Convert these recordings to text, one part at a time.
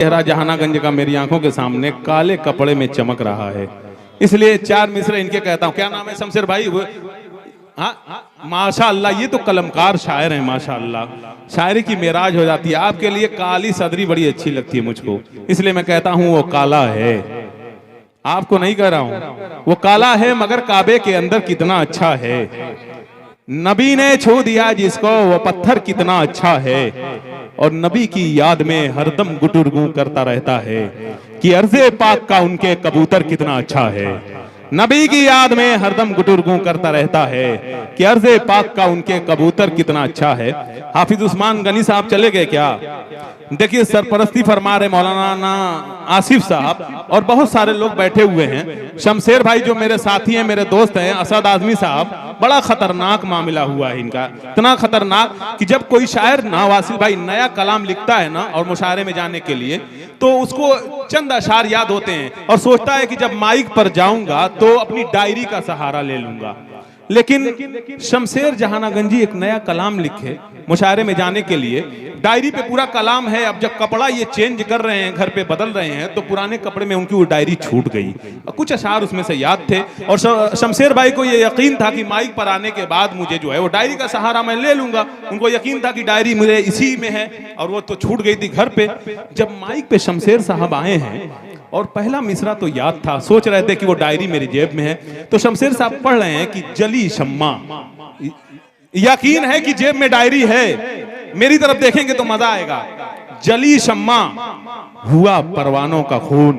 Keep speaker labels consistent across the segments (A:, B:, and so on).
A: चेहरा जहानागंज का मेरी आंखों के सामने काले कपड़े में चमक रहा है, इसलिए चार मिसरे इनके कहता हूं। क्या नाम है शमशेर भाई? माशाअल्लाह, ये तो कलमकार शायर हैं माशाअल्लाह। शायरी की मेराज हो जाती है। आपके लिए काली सदरी बड़ी अच्छी लगती है मुझको, इसलिए मैं कहता हूं वो काला है। आपको नहीं कह रहा हूं, वो काला है मगर काबे के अंदर कितना अच्छा है। नबी ने छू दिया जिसको वो पत्थर कितना अच्छा है। और नबी की याद में हरदम गुटुरगू करता रहता है कि अर्ज़े पाक का उनके कबूतर कितना अच्छा है। नबी की याद में हरदम गुटुरगू करता रहता है कि अर्ज़े पाक का उनके कबूतर कितना अच्छा है। हाफिज उस्मान गनी साहब चले गए क्या? देखिए, सरपरस्ती फरमा रहे मौलाना आसिफ साहब और बहुत सारे लोग बैठे हुए हैं। शमशेर भाई जो मेरे साथी हैं, मेरे दोस्त हैं, असद आजमी साहब, बड़ा खतरनाक मामला हुआ है इनका। इतना खतरनाक कि जब कोई शायर नवासिल भाई नया कलाम लिखता है ना और मुशायरे में जाने के लिए, तो उसको चंद अशार याद होते हैं और सोचता है कि जब माइक पर जाऊंगा तो अपनी डायरी का सहारा ले लूंगा। लेकिन शमशेर जहानागंजी एक नया कलाम लिखे मुशायरे में जाने के लिए, डायरी पे पूरा कलाम है। अब जब कपड़ा ये चेंज कर रहे हैं, घर पे बदल रहे हैं, तो पुराने कपड़े में उनकी वो डायरी छूट गई। कुछ अशार उसमें से याद थे और शमशेर भाई को ये यकीन था कि माइक पर आने के बाद मुझे जो है वो डायरी का सहारा मैं ले लूंगा। उनको यकीन था कि डायरी मुझे इसी में है और वो तो छूट गई थी घर पे। जब माइक पे शमशेर साहब आए हैं और पहला मिसरा तो याद था, सोच रहे थे कि वो डायरी मेरी जेब में है, तो शमशेर साहब पढ़ रहे हैं कि जली शम्मा, यकीन है कि जेब में डायरी है, मेरी तरफ देखेंगे तो मजा आएगा। जली शम्मा हुआ परवानों का खून,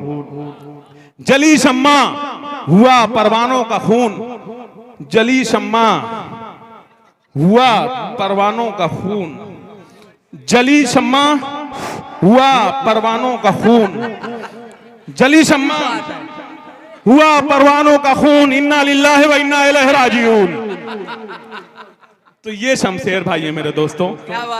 A: जली शम्मा हुआ परवानों का खून, जली शम्मा हुआ परवानों का खून, जली शम्मा हुआ परवानों का खून, जली शम्मा हुआ परवानों का खून, इन्ना लिल्लाहि व इन्ना इलैहि राजिऊन। तो ये शमशेर भाई है मेरे दोस्तों।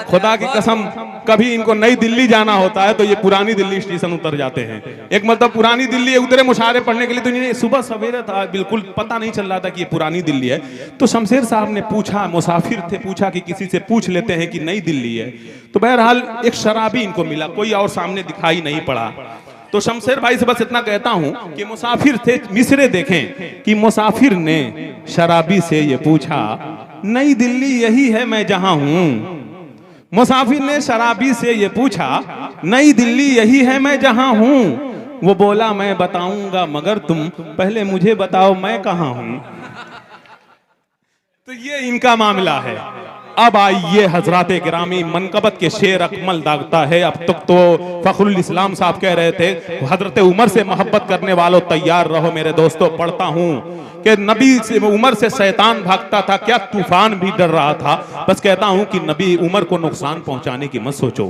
A: खुदा की कसम, कभी इनको नई दिल्ली जाना होता है तो ये पुरानी दिल्ली स्टेशन उतर जाते हैं। एक मतलब पुरानी दिल्ली उतरे मुशायरे पढ़ने के लिए, तो इन्हें सुबह सवेरे था, बिल्कुल पता नहीं चल रहा था कि ये पुरानी दिल्ली है। तो शमशेर साहब ने पूछा, मुसाफिर थे, पूछा कि किसी से पूछ लेते हैं कि नई दिल्ली है। तो बहरहाल एक शराबी इनको मिला, कोई और सामने दिखाई नहीं पड़ा। तो शमशेर भाई से बस इतना कहता हूं कि मुसाफिर थे, मिसरे देखें कि मुसाफिर ने शराबी से ये पूछा, नई दिल्ली यही है मैं जहां हूं। मुसाफिर ने शराबी से ये पूछा, नई दिल्ली यही है मैं जहां हूं। वो बोला, मैं बताऊंगा मगर तुम पहले मुझे बताओ मैं कहां हूं। तो ये इनका मामला है। अब आइए हजराते गिरामी, मनकबत के शेर अकमल दागता है। अब तक तो फखरुल इस्लाम साहब कह रहे थे, हजरत उमर से मोहब्बत करने वालों तैयार रहो मेरे दोस्तों। पढ़ता हूं कि नबी से उमर से शैतान भागता था, क्या तूफान भी डर रहा था। बस कहता हूं कि नबी उमर को नुकसान पहुंचाने की मत सोचो,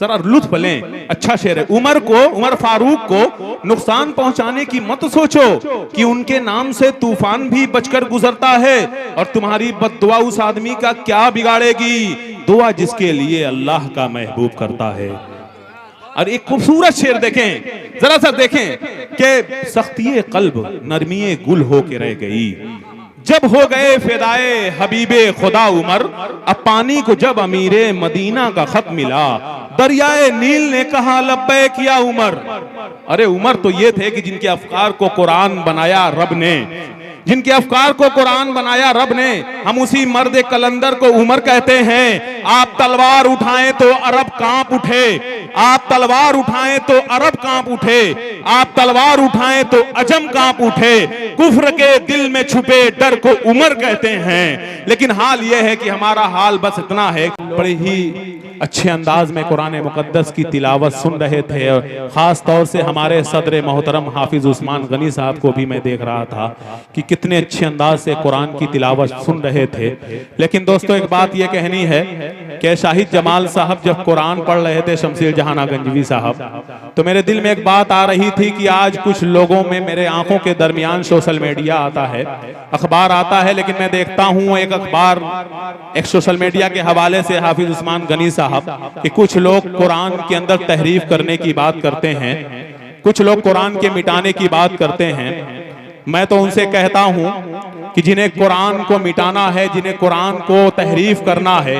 A: जरा लुत्फ लें। अच्छा शेर है। उमर फारूक को नुकसान पहुंचाने की मत सोचो कि उनके नाम से तूफान भी बचकर गुजरता है और तुम्हारी बद्दुआ उस आदमी का क्या बिगाड़ेगी। दुआ जिसके लिए अल्लाह का महबूब करता है। और एक खूबसूरत शेर देखें, जरा सा देखें कि सख्ती कल्ब नरमी गुल हो के रह गई। जब हो गए फिदाए हबीबे खुदा उमर, अब पानी को जब अमीरे मदीना का खत मिला, दरियाए नील ने कहा लब्बैक या उमर। अरे उमर तो ये थे कि जिनके अफकार को कुरान बनाया रब ने, जिनके अफकार को कुरान बनाया रब ने। हम उसी मर्द कलंदर को उमर कहते हैं। आप तलवार उठाएं तो अरब कांप उठे, आप तलवार उठाएं तो अरब कांप उठे, आप तलवार उठाएं तो अजम कांप उठे। कुफ्र के दिल में छुपे डर को उमर कहते हैं। लेकिन हाल यह है कि हमारा हाल बस इतना है, बड़े ही अच्छे अंदाज में कुरान मुकद्दस की तिलावत सुन रहे थे और खास तौर से हमारे सदर मोहतरम हाफिज उस्मान गनी साहब को भी मैं देख रहा था कि कितने अच्छे अंदाज से कुरान की तिलावत सुन रहे थे। लेकिन दोस्तों एक बात यह कहनी है कि शाहिद जमाल साहब जब कुरान पढ़ रहे थे, शमशेर जहानागंजवी साहब, तो मेरे दिल में एक बात आ रही थी कि आज कुछ लोगों में मेरे आंखों के दरमियान सोशल मीडिया आता है, अखबार आता है, लेकिन मैं देखता हूं एक अखबार एक सोशल मीडिया के हवाले से हाफिज उस्मान गनी साहब कि कुछ लोग कुरान के अंदर तहरीफ करने की बात करते हैं, कुछ लोग कुरान के मिटाने की बात करते हैं। मैं तो उनसे कहता हूं कि जिन्हें कुरान को मिटाना है, जिन्हें कुरान को तहरीफ करना है,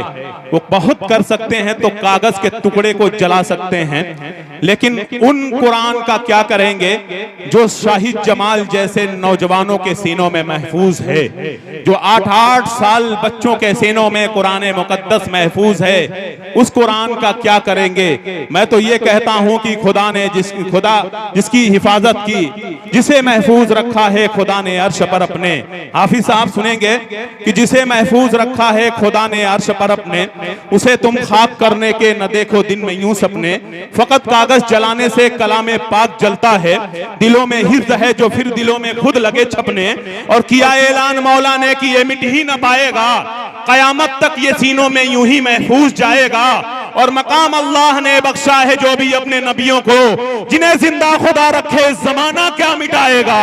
A: वो बहुत कर सकते हैं, तो कागज के टुकड़े को जला सकते हैं, लेकिन उन कुरान का क्या करेंगे जो शाहिद जमाल जैसे नौजवानों के सीनों में महफूज है, जो 8-8 साल बच्चों के सीनों में कुरान मुकद्दस महफूज है, उस कुरान का क्या करेंगे। मैं तो ये कहता हूं कि खुदा ने जिसकी हिफाजत की, जिसे महफूज रखा है खुदा ने अर्श पर अपने। हाफिज साहब सुनेंगे कि जिसे महफूज रखा है खुदा ने अर्श पर अपने, उसे तुम खाक करने के न देखो दिन में यूं सपने। फकत कागज जलाने से कलामे पाक जलता है, दिलों में हिफ्ज है जो फिर दिलों में खुद लगे छपने। और किया ऐलान मौला ने कि ये मिट ही न पाएगा, कयामत तक ये सीनों में यूं ही महफूज जाएगा। और मकाम अल्लाह ने बख्शा है जो भी अपने नबियों को, जिन्हें जिंदा खुदा रखे जमाना क्या मिटाएगा,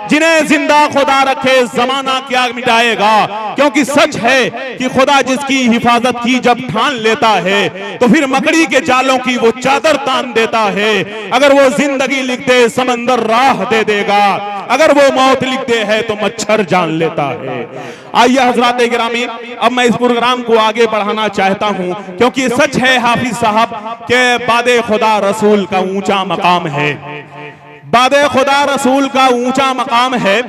A: जिन्हें जिंदा खुदा रखे जमाना क्या मिटाएगा। क्योंकि सच है कि खुदा जिसकी हिफाजत की जब ठान लेता है, तो फिर मकड़ी के जालों की वो चादर तान देता है। अगर वो जिंदगी लिख दे समंदर राह दे देगा, अगर वो मौत लिख दे है तो मच्छर जान लेता है। आइए हजरात गिरामी, अब मैं इस प्रोग्राम को आगे बढ़ाना चाहता हूं, क्योंकि सच है हाफिज साहब के बादे खुदा रसूल का ऊंचा मकाम है, बादे खुदा रसूल का ऊंचा मकाम है,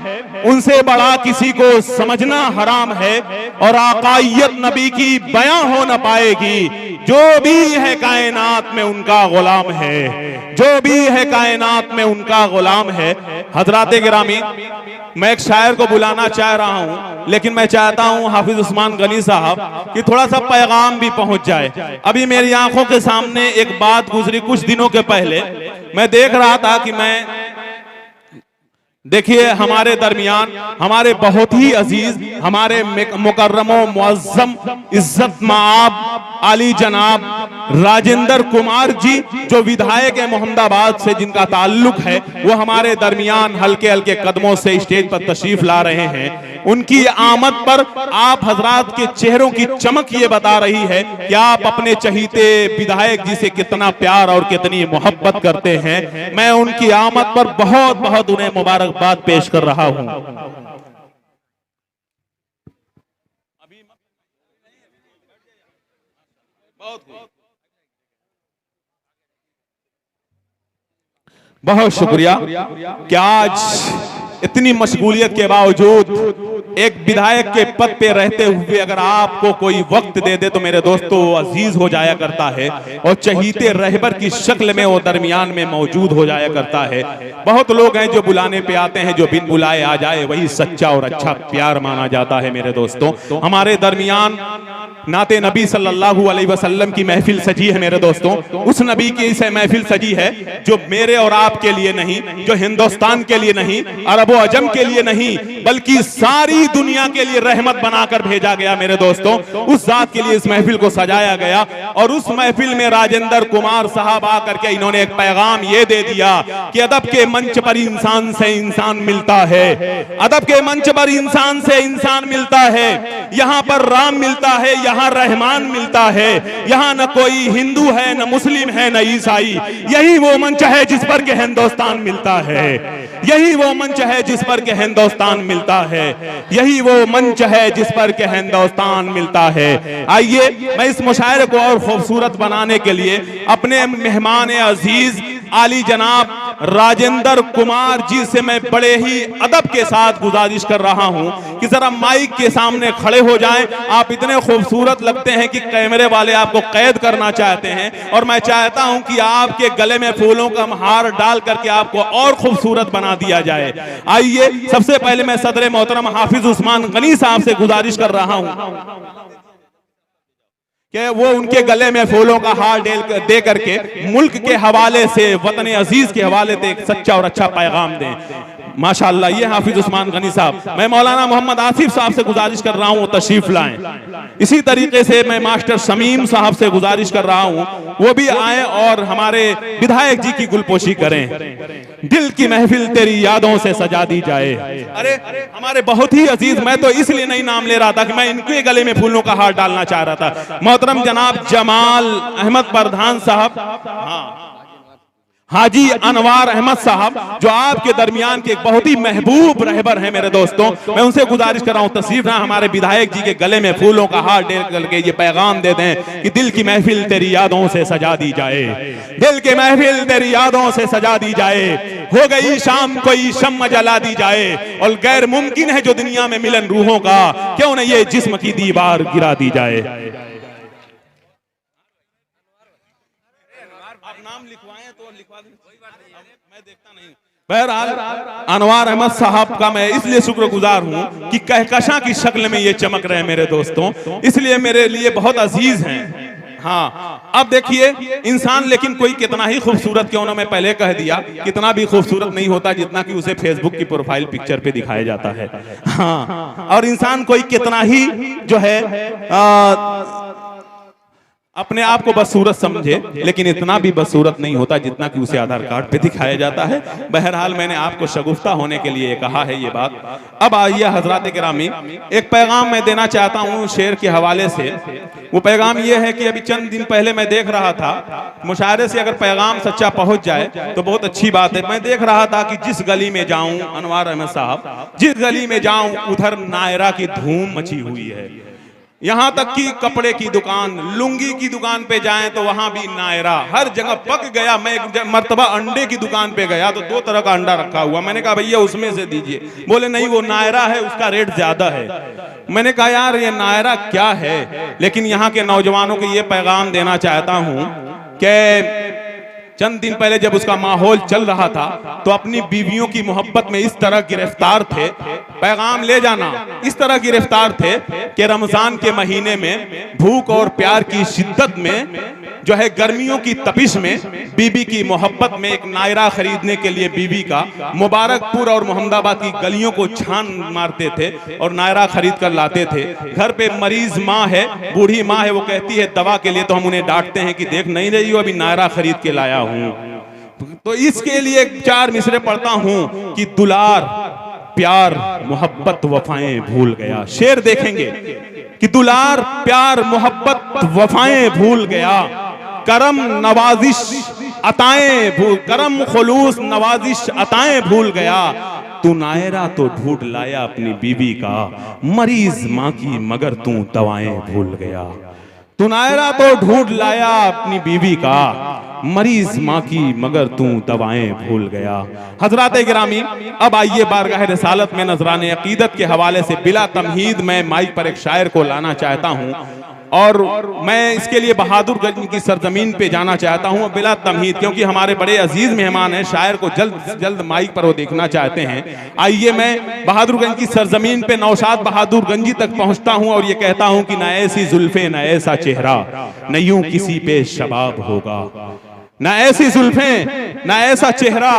A: उनसे बड़ा किसी को समझना हराम है। और आकायत नबी की बयां हो न पाएगी, जो भी है कायनात में उनका गुलाम है, जो भी है कायनात में उनका गुलाम है। हजरात गिरामी, मैं एक शायर को बुलाना चाह रहा हूं, लेकिन मैं चाहता हूं हाफिज उस्मान गनी साहब कि थोड़ा सा पैगाम भी पहुंच जाए। अभी मेरी आंखों के सामने एक बात गुजरी कुछ दिनों के पहले, मैं देख रहा था कि देखिए हमारे दरमियान हमारे बहुत ही अजीज, हमारे मुकर्रमो मुअज्जम इज्जत माब आली जनाब राजेंद्र कुमार जी, जो विधायक है मोहम्मदाबाद से, जिनका ताल्लुक है, वो हमारे दरमियान हल्के हल्के कदमों से स्टेज पर तशरीफ ला रहे हैं। उनकी आमद पर आप हजरात के चेहरों की चमक ये बता रही है कि आप अपने चहीते विधायक जी से कितना प्यार और कितनी मोहब्बत करते हैं। मैं उनकी आमद पर बहुत बहुत उन्हें मुबारकबाद पेश कर रहा हूं। बहुत शुक्रिया कि आज इतनी मशगूलियत के बावजूद एक विधायक के पद पे रहते हुए अगर आपको कोई वक्त दे दे तो मेरे दोस्तों वो अजीज हो जाया करता है, और चहीते रहबर की शक्ल में वो दरमियान में मौजूद हो जाया करता है। बहुत लोग हैं जो बुलाने पे आते हैं, जो बिन बुलाए आ जाए वही सच्चा और अच्छा प्यार माना जाता है। मेरे दोस्तों, हमारे दरमियान नाते नबी सल्लल्लाहु अलैहि वसल्लम की महफिल सजी है। मेरे दोस्तों, उस नबी की इस महफिल सजी है जो मेरे और आपके लिए नहीं, जो हिंदुस्तान के लिए नहीं, अरबो अजम के लिए नहीं, बल्कि सारी दुनिया के लिए रहमत बनाकर भेजा गया। मेरे दोस्तों, उस जात के लिए इस महफिल को सजाया गया, और उस महफिल में राजेंद्र कुमार साहब आकर के इन्होंने एक पैगाम ये दे दिया कि अदब के मंच पर इंसान से इंसान मिलता है, अदब के मंच पर इंसान से इंसान मिलता है। यहाँ पर राम मिलता है, यहाँ रहमान मिलता है, यहाँ न कोई हिंदू है, न मुस्लिम है, न ईसाई। यही वो मंच है जिस पर के हिंदुस्तान मिलता है, यही वो मंच है जिस पर के हिंदुस्तान मिलता है, यही वो मंच है जिस पर के हिंदुस्तान मिलता है। आइए मैं इस मुशायरे को और खूबसूरत बनाने के लिए अपने मेहमान अजीज आली जनाब राजेंद्र कुमार जी से मैं बड़े ही अदब के साथ गुजारिश कर रहा हूं कि जरा माइक के सामने खड़े हो जाएं। आप इतने खूबसूरत लगते हैं कि कैमरे वाले आपको कैद करना चाहते हैं, और मैं चाहता हूं कि आपके गले में फूलों का हार डाल करके आपको और खूबसूरत बना दिया जाए। आइए सबसे पहले मैं सदर मोहतरम हाफिज उस्मान गनी साहब से गुजारिश कर रहा हूं कि वो उनके गले में फूलों का हार दे करके मुल्क के हवाले से, वतन अजीज के हवाले से एक सच्चा और अच्छा पैगाम दें। माशाअल्लाह, ये हाफिज उस्मान गनी साहब। मैं मौलाना मोहम्मद आसिफ साहब से गुजारिश कर रहा हूँ तशरीफ लाएं। इसी तरीके से मैं मास्टर शमीम साहब से गुजारिश कर रहा हूँ वो भी आए और हमारे विधायक जी की गुलपोशी करें। दिल की महफिल तेरी यादों से सजा दी जाए। अरे हमारे बहुत ही अजीज, मैं तो इसलिए नहीं नाम ले रहा था कि मैं इनके गले में फूलों का हार डालना चाह रहा था। मोहतरम जनाब जमाल अहमद प्रधान साहब, हाँ हाजी अनवार अहमद साहब, जो आपके दरमियान के एक बहुत ही महबूब रहबर हैं मेरे दोस्तों, मैं उनसे गुजारिश कर रहा हूं तशरीफ ना हमारे विधायक जी के गले में फूलों का हार डाल करके ये पैगाम दे दें कि दिल की महफिल तेरी यादों से सजा दी जाए, दिल की महफिल तेरी यादों से सजा दी जाए, हो गई शाम कोई शम्म जला दी जाए, और गैर मुमकिन है जो दुनिया में मिलन रूहों का, क्यों न ये जिस्म की दीवार गिरा दी जाए। आप नाम लिखवाएं तो लिखवा दें, मैं देखता नहीं। बहरहाल अनवार अहमद साहब का मैं इसलिए शुक्रगुजार हूं कि कहकशां की शक्ल में ये चमक रहे हैं मेरे दोस्तों, इसलिए मेरे लिए बहुत अजीज हैं। हाँ, अब देखिए इंसान लेकिन कोई कितना ही खूबसूरत क्यों ना, मैं पहले कह दिया, कितना भी खूबसूरत नहीं होता जितना कि उसे फेसबुक की प्रोफाइल पिक्चर पे दिखाया जाता है। हाँ, और इंसान कोई कितना ही जो है अपने आप को बदसूरत समझे, लेकिन इतना भी बदसूरत नहीं होता जितना कि उसे आधार कार्ड पे दिखाया जाता है। बहरहाल मैंने आपको शगुफ्ता होने के लिए कहा है ये बात। अब आइए हजरात गिरामी, एक पैगाम मैं देना चाहता हूँ शेर के हवाले से। वो पैगाम ये है कि अभी चंद दिन पहले मैं देख रहा था, मुशायरे से अगर पैगाम सच्चा पहुंच जाए तो बहुत अच्छी बात है। मैं देख रहा था कि जिस गली में जाऊं, अनवार अहमद साहब, जिस गली में जाऊं उधर नायरा की धूम मची हुई है। यहां तक कि कपड़े की दुकान, लुंगी की दुकान पे जाएं तो वहां भी नायरा, हर जगह पक गया। मैं एक मर्तबा अंडे की दुकान पे गया तो 2 तरह का अंडा रखा हुआ, मैंने कहा भैया उसमें से दीजिए, बोले नहीं वो नायरा है, उसका रेट ज्यादा है। मैंने कहा यार ये नायरा क्या है। लेकिन यहाँ के नौजवानों को ये पैगाम देना चाहता हूं कि चंद दिन पहले जब उसका माहौल चल रहा था तो अपनी बीवियों की मोहब्बत में इस तरह गिरफ्तार थे, पैगाम ले जाना, इस तरह गिरफ्तार थे कि रमजान के महीने में भूख और प्यार की शिद्दत में, जो है गर्मियों की तपिश में, बीबी की मोहब्बत में एक नायरा खरीदने के लिए बीबी का मुबारकपुर और मोहम्मदाबाद की गलियों को छान मारते थे और नायरा खरीद कर लाते थे। घर पे मरीज माँ है, बूढ़ी माँ है, वो कहती है दवा के लिए, तो हम उन्हें डांटते हैं कि देख नहीं रही हो अभी नायरा खरीद के लाया हूं। तो इसके लिए 4 मिसरे पढ़ता हूं कि दुलार प्यार मोहब्बत वफाएं भूल गया। शेर देखेंगे कि दुलार प्यार मोहब्बत वफाएं भूल गया, करम नवाजिश अताएं भूल, करम खुलूस नवाजिश अताएं भूल गया, तू नायरा तो ढूंढ लाया अपनी बीवी का, मरीज माँ की मगर तू दवाएं भूल गया। तू नायरा तो ढूंढ लाया अपनी बीवी का, मरीज माँ की मगर तू दवाएं भूल गया। हजरात गिरामी, अब आइए बारगाह रिसालत में नजराने अकीदत के हवाले से बिला तमहीद मैं माइक पर एक शायर को लाना चाहता हूँ, और मैं इसके लिए बहादुरगंज की सरजमीन पे जाना चाहता हूँ बिला तमहीद, क्योंकि हमारे बड़े अजीज मेहमान हैं, शायर को जल्द से जल्द माइक पर वो देखना चाहते हैं। आइए मैं बहादुरगंज की सरजमीन पे नौशाद बहादुरगंजी तक पहुंचता हूं और ये कहता हूं कि न ऐसी जुल्फे न ऐसा चेहरा, न यूं किसी पे शबाब होगा, न ऐसी जुल्फें न ऐसा चेहरा,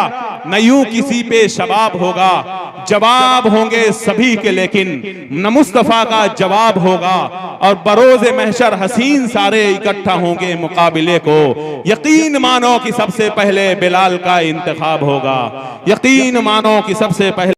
A: न यूं किसी पे शबाब होगा, जवाब होंगे सभी के लेकिन न मुस्तफा का जवाब होगा, और बरोज़े महशर हसीन सारे इकट्ठा होंगे मुकाबिले को, यकीन मानो कि सबसे पहले बिलाल का इंतखाब होगा, यकीन मानो कि सबसे पहले